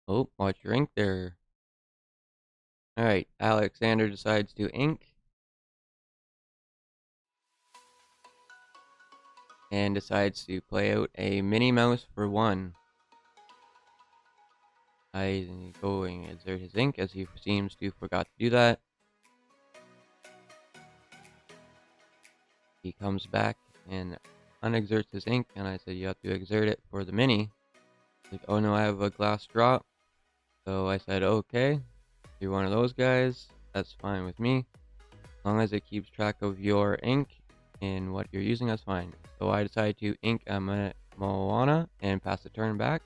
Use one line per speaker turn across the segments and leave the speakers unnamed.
Oh, watch your ink there. Alright, Alexander decides to ink and decides to play out a Minnie Mouse for 1. I go and exert his ink as he seems to forgot to do that. He comes back and unexerts his ink, and I said, you have to exert it for the Minnie. He's like, oh no, I have a glass drop. So I said, okay, you're one of those guys. That's fine with me. As long as it keeps track of your ink and what you're using, that's fine. So I decided to ink a Moana and pass the turn back.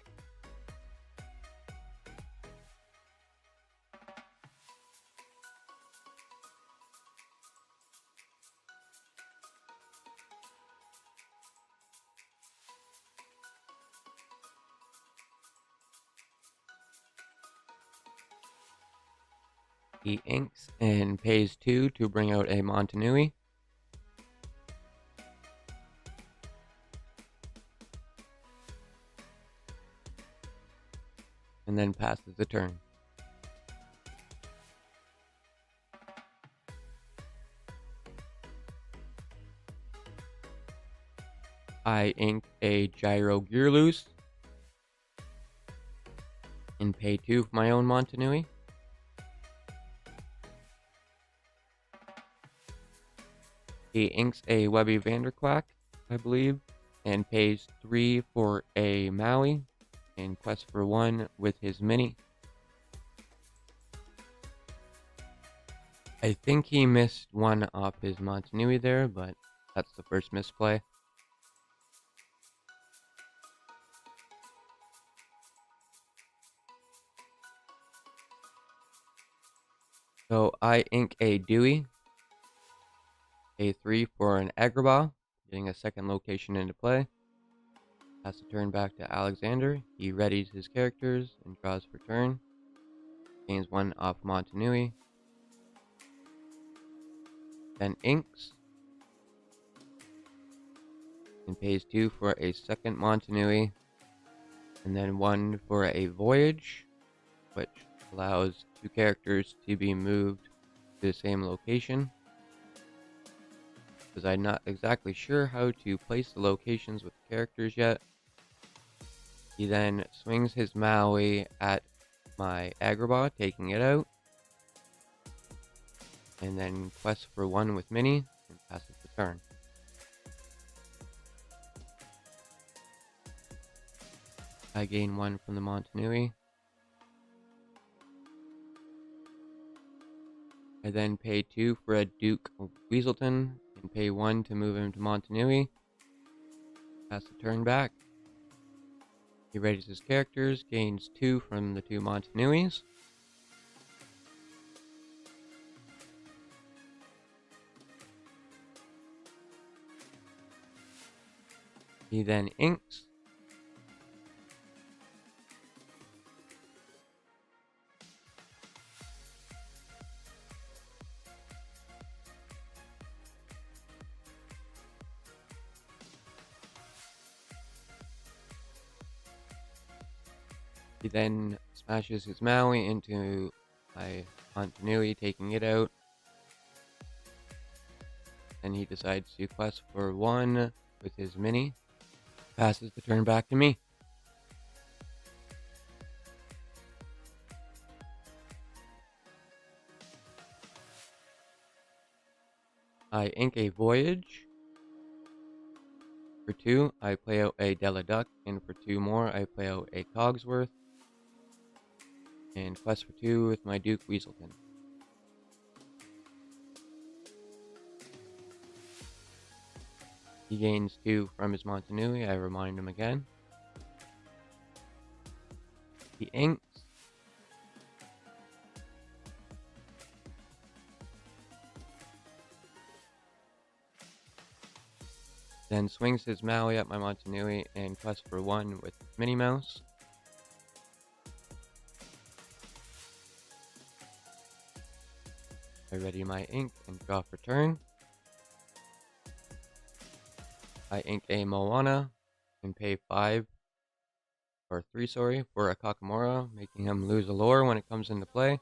He inks and pays 2 to bring out a Montanui. And then passes the turn. I ink a Gyro Gear Loose and pay 2 for my own Montanui. He inks a Webby Vanderquack, I believe, and pays 3 for a Maui and quests for 1 with his Mini. I think he missed 1 off his Montanui there, but that's the first misplay. So I ink a Dewey, a 3 for an Agrabah, getting a second location into play. Pass the turn back to Alexander. He readies his characters and draws for turn. Gains 1 off Montanui. Then inks. And pays 2 for a second Montanui. And then 1 for a Voyage, which allows 2 characters to be moved to the same location. Because I'm not exactly sure how to place the locations with the characters yet. He then swings his Maui at my Agrabah, taking it out. And then quests for 1 with Minnie and passes the turn. I gain 1 from the Montanui. I then pay 2 for a Duke of Weaselton and pay 1 to move him to Montanui. Pass the turn back. He readies his characters, gains 2 from the 2 Montanuis. He then inks. He then smashes his Maui into my Montanui, taking it out. And he decides to quest for 1 with his Mini. Passes the turn back to me. I ink a Voyage. For 2, I play out a Duck, and for 2 more, I play out a Cogsworth. And quest for 2 with my Duke Weaselton. He gains 2 from his Montanui, I remind him again. He inks. Then swings his Maui at my Montanui and quests for 1 with Minnie Mouse. I ready my ink and draw for turn. I ink a Moana and pay 5 or 3, sorry, for a Kakamora, making him lose a lore when it comes into play.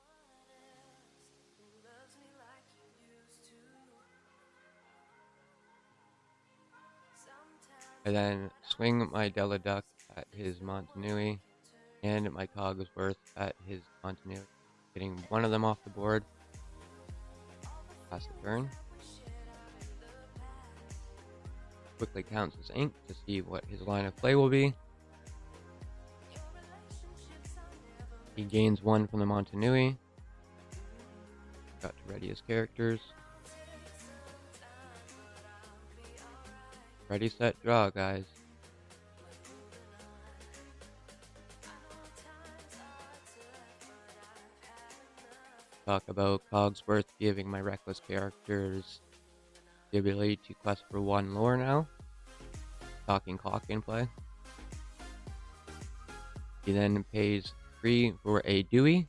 I then swing my Duck at his Montanui and my Cogsworth at his Montanui, getting one of them off the board. Pass the turn. Quickly counts his ink to see what his line of play will be. He gains 1 from the Montanui. Got to ready his characters. Ready, set, draw, guys. Talk about Cogsworth giving my reckless characters the ability to quest for 1 lore now. Talking clock in play. He then pays 3 for a Dewey.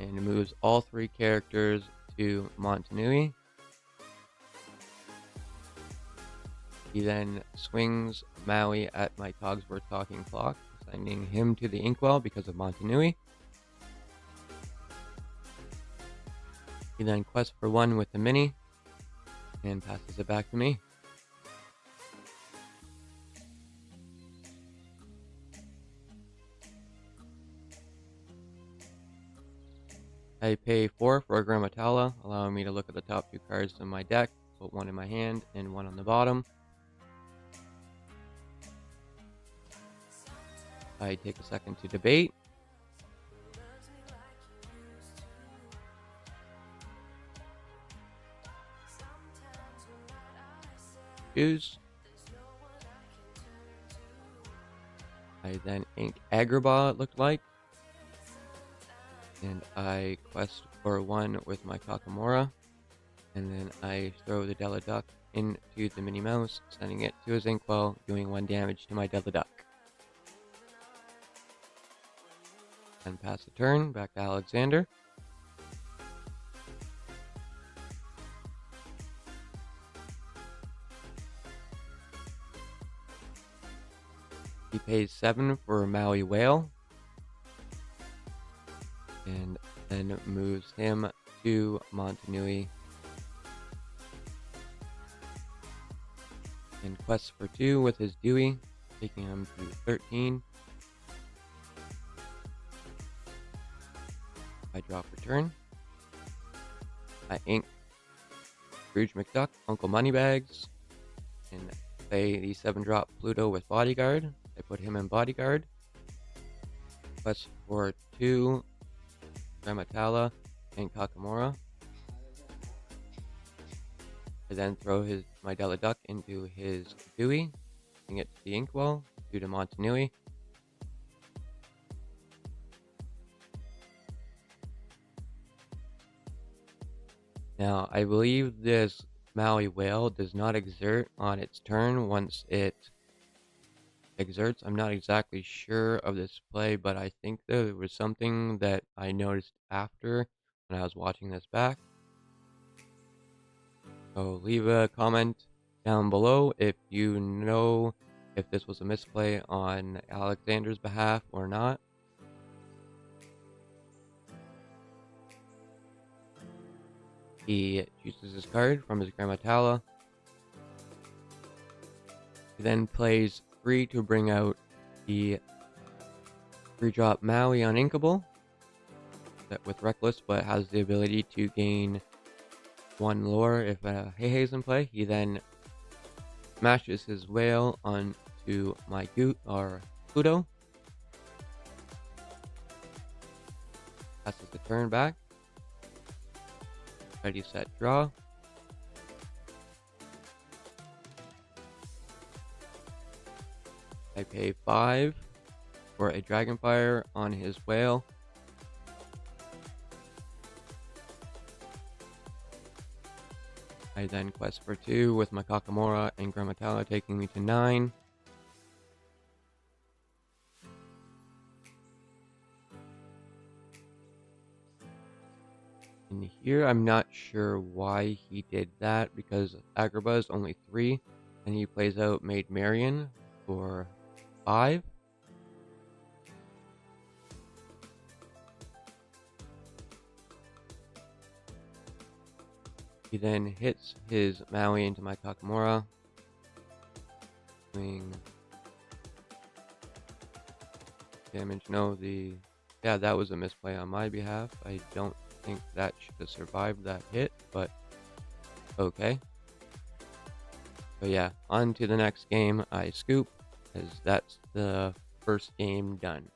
And moves all 3 characters to Montanui. He then swings Maui at my Cogsworth talking clock, sending him to the Inkwell because of Montanui. He then quests for 1 with the mini and passes it back to me. I pay 4 for a Grammatala, allowing me to look at the top 2 cards in my deck, put 1 in my hand and 1 on the bottom. I take a second to debate. Choose. I then ink Agrabah, it looked like. And I quest for 1 with my Kakamora. And then I throw the Duck into the Minnie Mouse, sending it to his Inkwell, doing 1 damage to my Duck. And pass the turn, back to Alexander. He pays 7 for Maui Whale. And then moves him to Montanui. And quests for 2 with his Dewey, taking him to 13. I draw for turn. I ink Scrooge McDuck, Uncle Moneybags, and play the 7-drop Pluto with Bodyguard. I put him in Bodyguard. Quest for 2 Grammatala and Kakamora. I then throw my Duck into his Dewey, bring it to the Inkwell, due to Montanui. Now, I believe this Maui Whale does not exert on its turn once it exerts. I'm not exactly sure of this play, but I think there was something that I noticed after when I was watching this back. So leave a comment down below if you know if this was a misplay on Alexander's behalf or not. He chooses his card from his Grammatala. He then plays 3 to bring out the 3-drop Maui Uninkable that with Reckless, but has the ability to gain 1 lore if Hei's in play. He then smashes his Whale onto my Pluto. Passes the turn back. Ready, set, draw. I pay 5 for a Dragonfire on his Whale. I then quest for 2 with my Kakamora and Grammatala, taking me to 9. And here I'm not sure why he did that, because Agrabah is only 3 and he plays out Maid Marian for 5. He then hits his Maui into my Kakamora, doing damage. No, yeah, that was a misplay on my behalf. I don't think that should have survived that hit, but okay. So yeah, on to the next game. I scoop, as that's the first game done.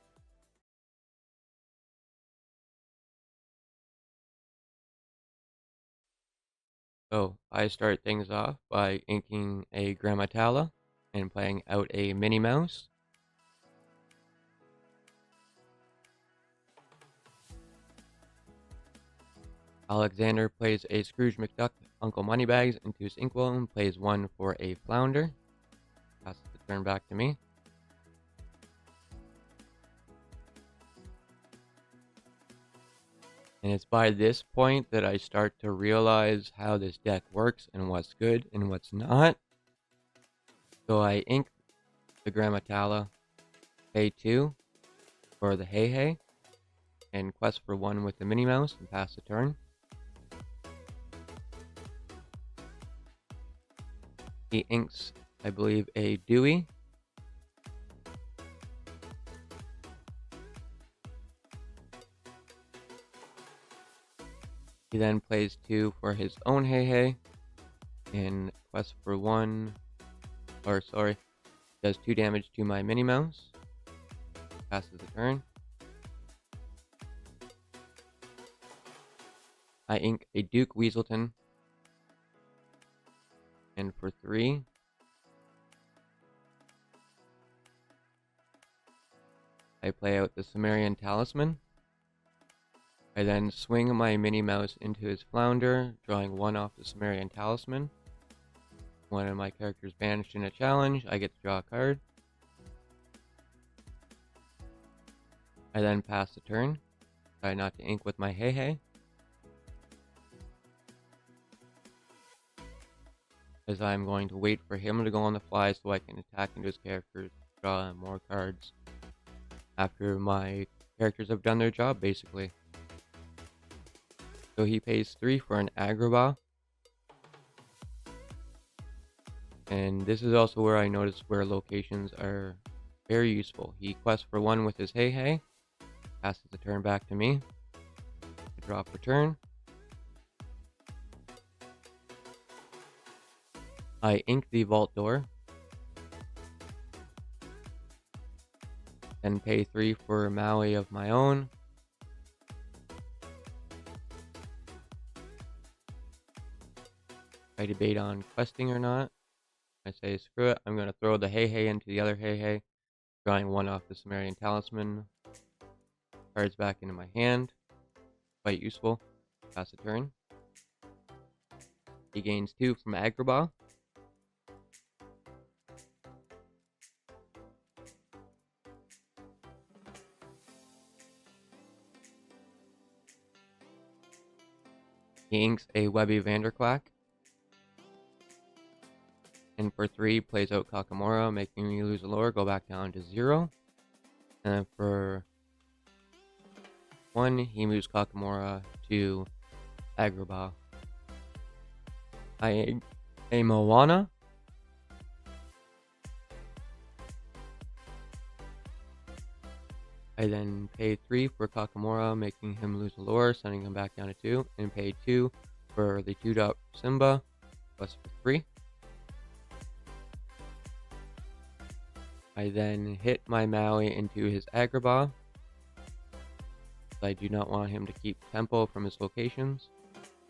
So I start things off by inking a Grammatala and playing out a Minnie Mouse. Alexander plays a Scrooge McDuck Uncle Moneybags into his inkwell and plays 1 for a Flounder. Passes the turn back to me. And it's by this point that I start to realize how this deck works and what's good and what's not. So I ink the Grammatala, pay 2 for the Hey Hey, and quest for 1 with the Minnie Mouse and pass the turn. He inks, I believe, a Dewey. He then plays 2 for his own Hey Hey, and quest for 1, or sorry, does 2 damage to my Minnie Mouse. Passes the turn. I ink a Duke Weaselton, and for 3, I play out the Sumerian Talisman. I then swing my Minnie Mouse into his Flounder, drawing 1 off the Sumerian Talisman. One of my characters banished in a challenge, I get to draw a card. I then pass the turn. Try not to ink with my Hey Hey, as I'm going to wait for him to go on the fly so I can attack into his character, draw more cards after my characters have done their job, basically. So he pays 3 for an Agrabah. And this is also where I notice where locations are very useful. He quests for 1 with his Hey Hey, passes the turn back to me. I draw for turn. I ink the vault door, then pay 3 for Maui of my own. I debate on questing or not. I say screw it, I'm going to throw the Hey Hey into the other Hey Hey, drawing 1 off the Sumerian Talisman. Cards back into my hand. Quite useful. Pass a turn. He gains 2 from Agrabah. He inks a Webby Vanderquack. And for 3, plays out Kakamora, making me lose a lore, go back down to 0. And then for 1, he moves Kakamora to Agrabah. I ink a Moana. I then pay 3 for Kakamora, making him lose a lore, sending him back down to 2, and pay 2 for the 2-drop Simba, plus for 3. I then hit my Maui into his Agrabah. I do not want him to keep tempo from his locations.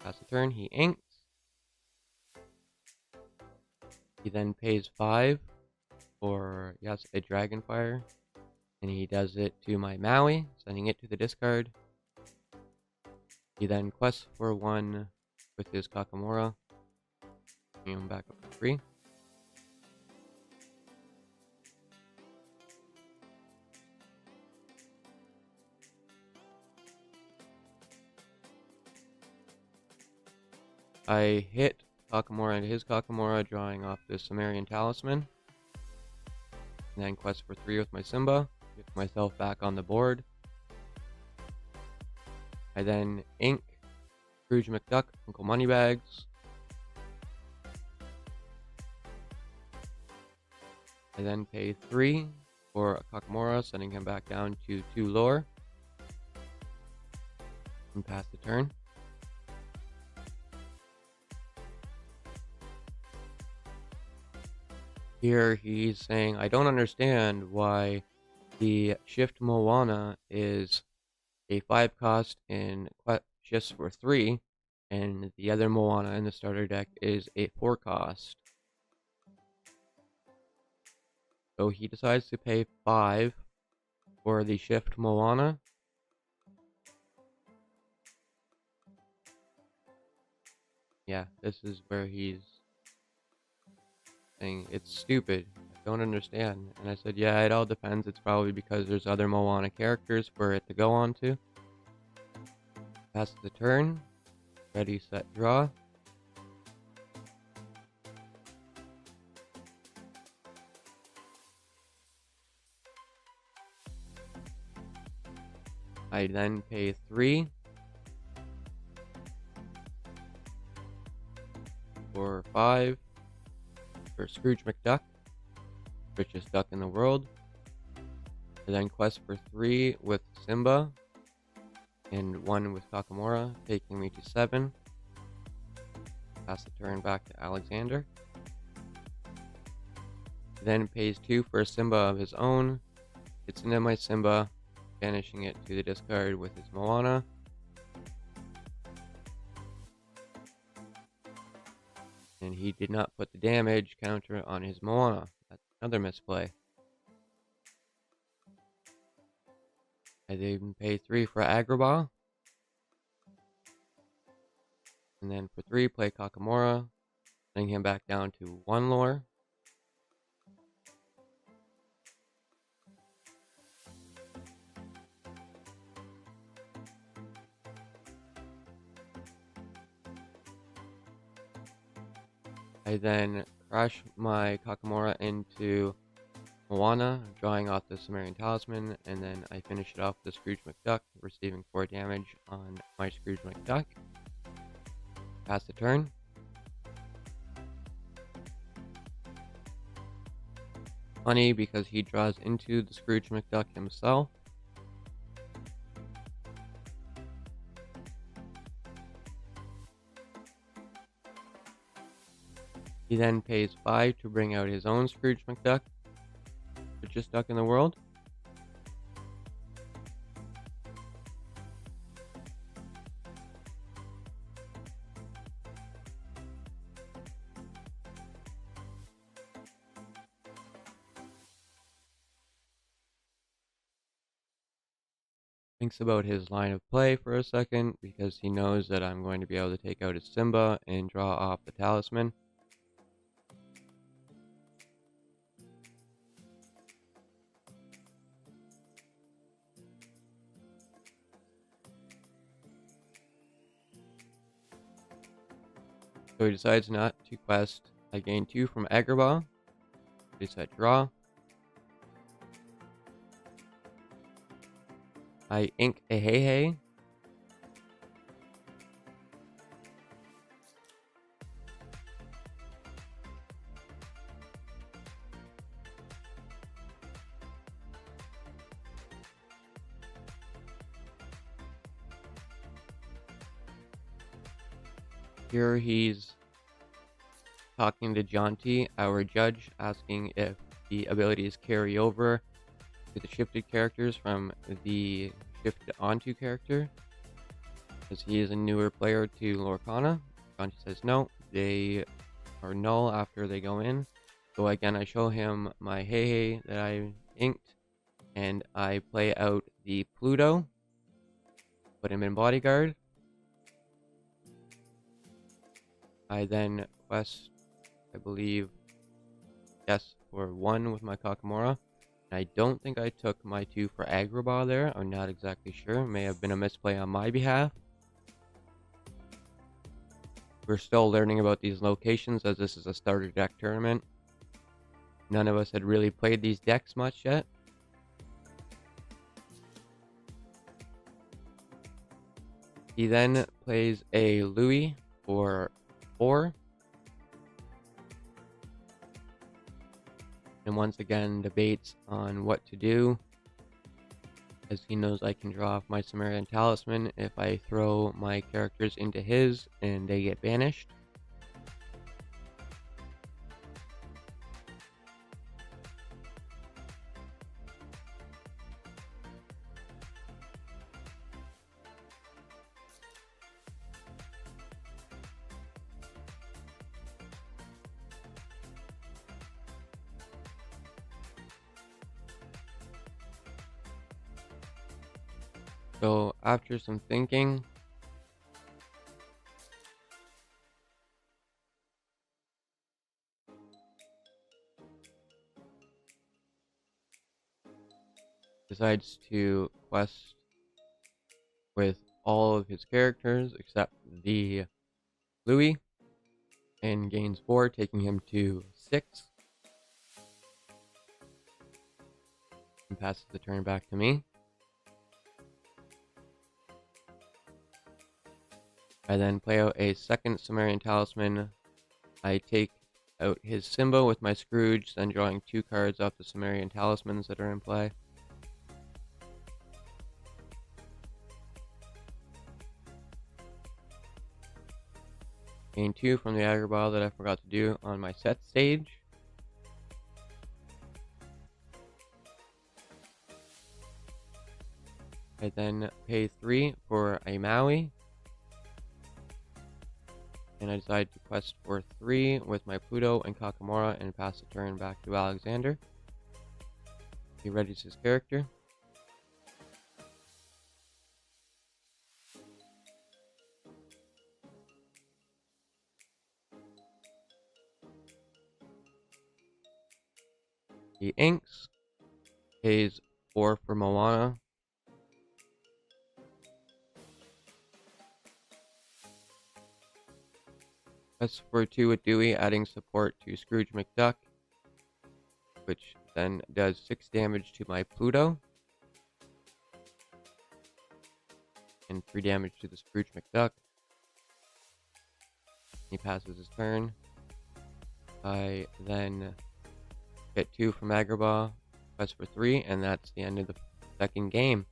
Pass the turn, he inks. He then pays 5 for, yes, a Dragonfire. And he does it to my Maui, sending it to the discard. He then quests for 1 with his Kakamora. Bring him back up to 3. I hit Kakamora into his Kakamora, drawing off the Sumerian Talisman. And then quest for 3 with my Simba, get myself back on the board. I then ink Scrooge McDuck, Uncle Moneybags. I then pay 3 for a Kakamora, sending him back down to 2 lore. And pass the turn. Here he's saying, I don't understand why the Shift Moana is a 5 cost in shifts for 3, and the other Moana in the starter deck is a 4 cost. So he decides to pay 5 for the Shift Moana. Yeah, this is where he's saying it's stupid. I don't understand. And I said, yeah, it all depends. It's probably because there's other Moana characters for it to go on to. Pass the turn. Ready, set, draw. I then pay 3 for 5 for Scrooge McDuck, richest duck in the world. I then quest for 3 with Simba and 1 with Kakamora, taking me to 7. Pass the turn back to Alexander. Then pays 2 for a Simba of his own. Gets into my Simba, banishing it to the discard with his Moana. And he did not put the damage counter on his Moana. That's another misplay. I then pay 3 for Agrabah. And then for 3, play Kakamora, sending him back down to 1 lore. I then crash my Kakamora into Moana, drawing off the Sumerian Talisman, and then I finish it off with the Scrooge McDuck, receiving 4 damage on my Scrooge McDuck. Pass the turn. Funny because he draws into the Scrooge McDuck himself. He then pays 5 to bring out his own Scrooge McDuck, richest duck in the world. Thinks about his line of play for a second because he knows that I'm going to be able to take out his Simba and draw off the talisman. So he decides not to quest. I gain 2 from Agrabah. Reset draw. I ink a Hey. Here he's talking to Jonty, our judge, asking if the abilities carry over to the shifted characters from the shifted onto character, because he is a newer player to Lorcana. Jonty says no, they are null after they go in. So again, I show him my Hey that I inked, and I play out the Pluto, put him in bodyguard. I then quest, I believe, yes, for 1 with my Kakamora. I don't think I took my 2 for Agrabah there. I'm not exactly sure. May have been a misplay on my behalf. We're still learning about these locations as this is a starter deck tournament. None of us had really played these decks much yet. He then plays a Louis for 4. And once again debates on what to do, as he knows I can draw off my Sumerian Talisman if I throw my characters into his and they get banished. So after some thinking, decides to quest with all of his characters except the Louis and gains 4, taking him to 6. And passes the turn back to me. I then play out a second Sumerian Talisman. I take out his Simba with my Scrooge, then drawing 2 cards off the Sumerian Talismans that are in play. Gain 2 from the aggro ball that I forgot to do on my set stage. I then pay 3 for a Maui. And I decide to quest for 3 with my Pluto and Kakamora and pass the turn back to Alexander. He readies his character. He inks, pays 4 for Moana. Quests for 2 with Dewey, adding support to Scrooge McDuck, which then does 6 damage to my Pluto. And 3 damage to the Scrooge McDuck. He passes his turn. I then get 2 from Agrabah, quest for 3, and that's the end of the second game.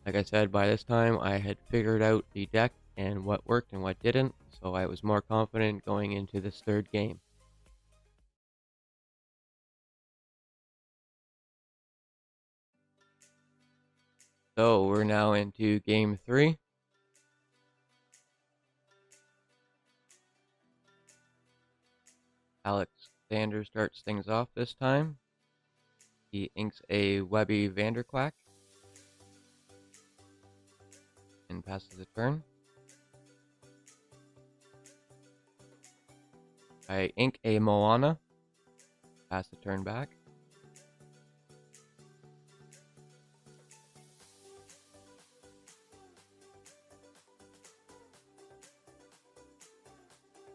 Like I said, by this time I had figured out the deck and what worked and what didn't, so I was more confident going into this third game. So we're now into game 3. Alexander starts things off this time. He inks a Webby Vanderquack and passes the turn. I ink a Moana, pass the turn back.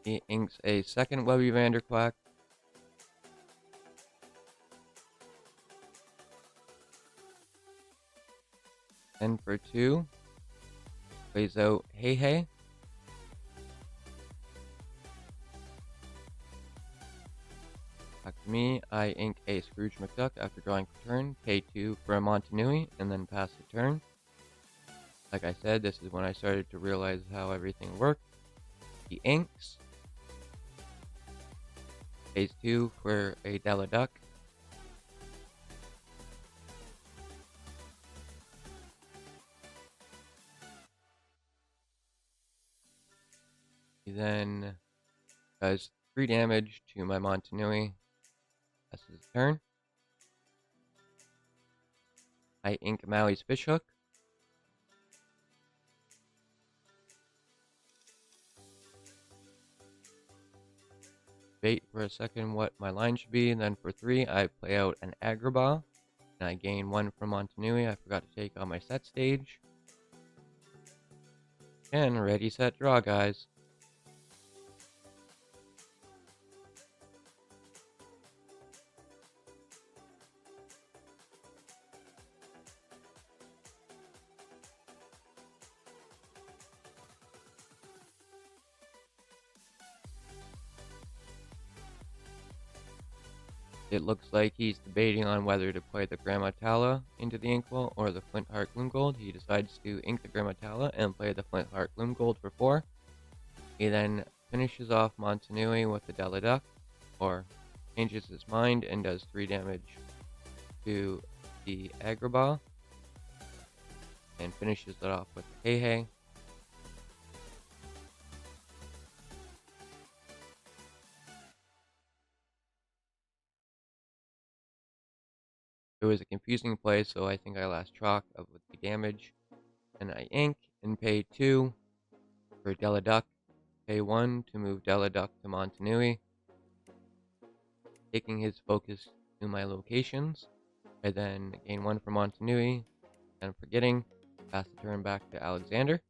He inks a second Webby Vanderquack. And for 2, plays out Hey Hey. Back to me, I ink a Scrooge McDuck after drawing for turn, pay 2 for a Montanui, and then pass the turn. Like I said, this is when I started to realize how everything worked. He inks, pays 2 for a Della Duck. He then does 3 damage to my Montanui. That's his turn. I ink Maui's Fishhook. Wait for a second what my line should be, and then for 3, I play out an Agrabah, and I gain 1 from Montanui. I forgot to take on my set stage. And ready, set, draw, guys. It looks like he's debating on whether to play the Grammatala into the Inkwell or the Flint Heart Gloomgold. He decides to ink the Grammatala and play the Flint Heart Gloomgold for 4. He then finishes off Montanui with the Deladuck, or changes his mind and does 3 damage to the Agrabah, and finishes it off with the Hey. It was a confusing play, so I think I lost track of the damage. And I ink and pay 2 for Deladuck, pay 1 to move Deladuck to Montanui, taking his focus to my locations. I then gain 1 for Montanui, and forgetting, pass the turn back to Alexander.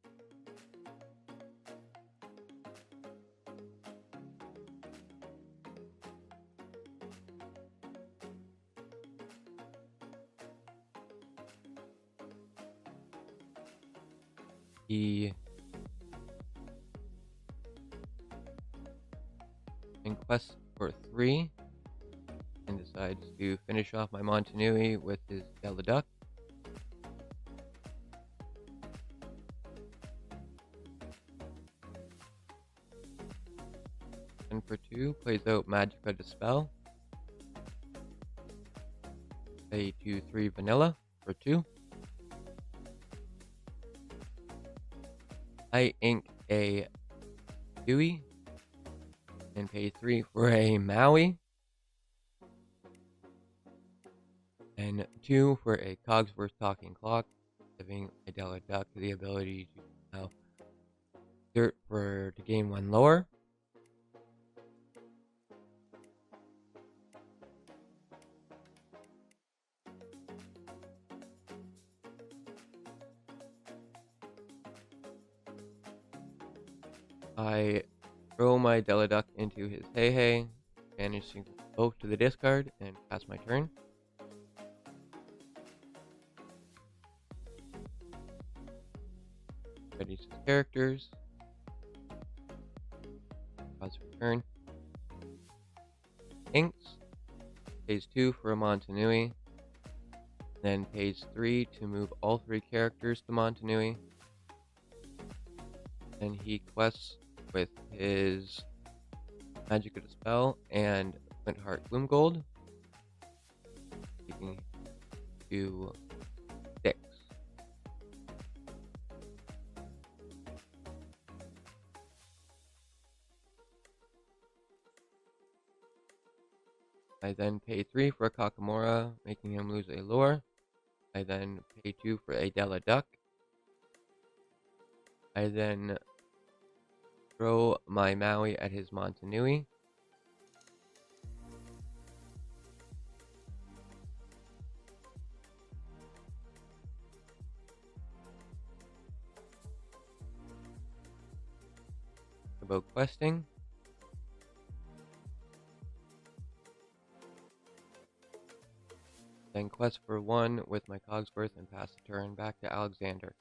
He quests for 3 and decides to finish off my Montanui with his Deladuck. And for 2, plays out Magicka Dispel. Play 2/3 Vanilla for 2. I ink a Dewey and pay 3 for a Maui, and 2 for a Cogsworth Talking Clock, giving a Deladuck the ability to now dirt to gain 1 lower. I throw my Deladuck into his Hey, banishing both to the discard, and pass my turn. Readies his characters. Pause for turn. Inks. Pays 2 for a Montanui. Then pays 3 to move all 3 characters to Montanui. Then he quests with his Magicka Dispel and Flint Heart Gloomgold, taking to 6. I then pay 3 for a Kakamora, making him lose a lore. I then pay 2 for a Deladuck. I then throw my Maui at his Montanui. About questing. Then quest for 1 with my Cogsworth and pass the turn back to Alexander.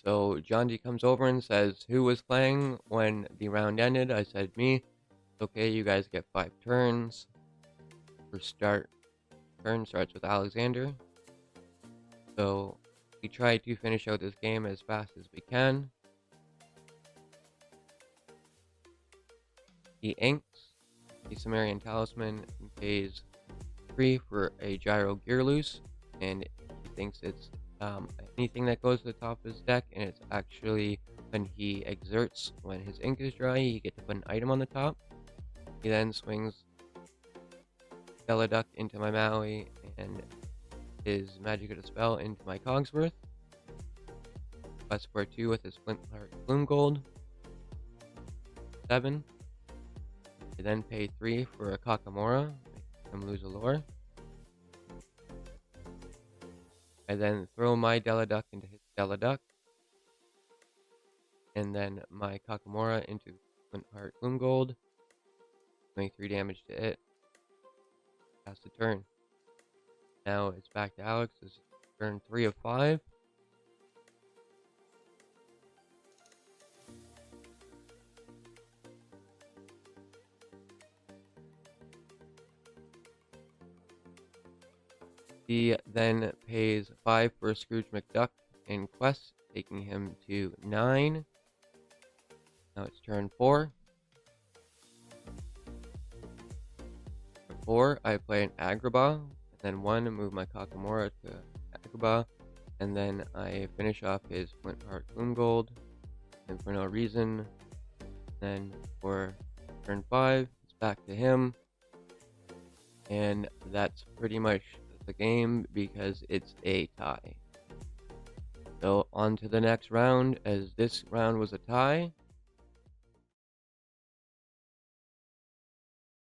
So John D comes over and says, who was playing when the round ended? I said, me. It's okay, you guys get 5 turns. First turn starts with Alexander. So we try to finish out this game as fast as we can. He inks the Sumerian Talisman and pays 3 for a Gyro Gearloose, and he thinks it's anything that goes to the top of his deck, and it's actually when he exerts, when his ink is dry, you get to put an item on the top. He then swings Deladuck into my Maui and his Magicka Dispel into my Cogsworth. Quest for 2 with his Flint Heart Gloomgold. 7. I then pay 3 for a Kakamora, make him lose a lore. I then throw my Deladuck into his Deladuck, and then my Kakamora into Flint Heart Gloomgold, doing 3 damage to it. Pass the turn. Now it's back to Alex. It's turn 3 of 5. He then pays 5 for Scrooge McDuck in quest, taking him to 9. Now it's turn 4. For 4, I play an Agrabah, and then 1, move my Kakamora to Agrabah, and then I finish off his Flint Heart Gloomgold, and for no reason. Then for turn 5, it's back to him, and that's pretty much the game because it's a tie. So on to the next round, as this round was a tie.